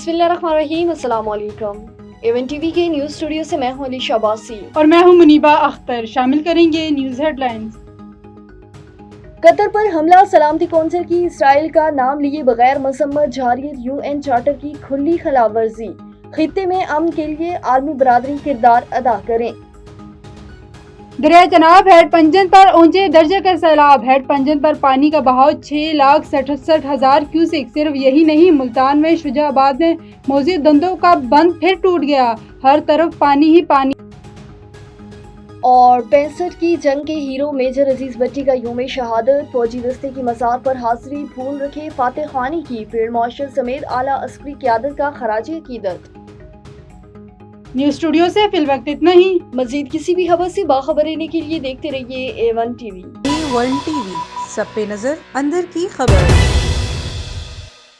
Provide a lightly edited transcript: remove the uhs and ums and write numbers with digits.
बिस्मिल्लाहिर्रहमानिर्रहीम, अस्सलाम वालेकुम। एवन टीवी के न्यूज़ स्टूडियो से मैं हूं अलीशा बासी और मैं हूं मुनीबा अख्तर। शामिल करेंगे न्यूज़ हेडलाइंस। कतर पर हमला, सलामती कौंसिल की इसराइल का नाम लिए बगैर मसम्मत जारी UN चार्टर की खुली खिलाफवर्जी। खित्ते में अमन के लिए आलमी बरादरी किरदार अदा करें। दरिया चनाब हेड पंजन पर ऊंचे दर्जे का सैलाब। हेड पंजन पर पानी का बहाव 6,67,000 क्यूसेक। सिर्फ यही नहीं, मुल्तान में शुजाबाद में मौजूद दंदों का बंद फिर टूट गया। हर तरफ पानी ही पानी। और 65 की जंग के हीरो मेजर अजीज भट्टी का यूम शहादत। फौजी दस्ते की मज़ार पर हाजिरी फूल रखे फातेह खानी की। फील्ड मार्शल समेत आला अस्करी क़यादत का खराज अकीदत। न्यूज़ स्टूडियो से फिल वक्त इतना ही। मजीद किसी भी खबर से बाखबर रहने के लिए देखते रहिए A1 TV। A1 TV, सब पे नजर, अंदर की खबर।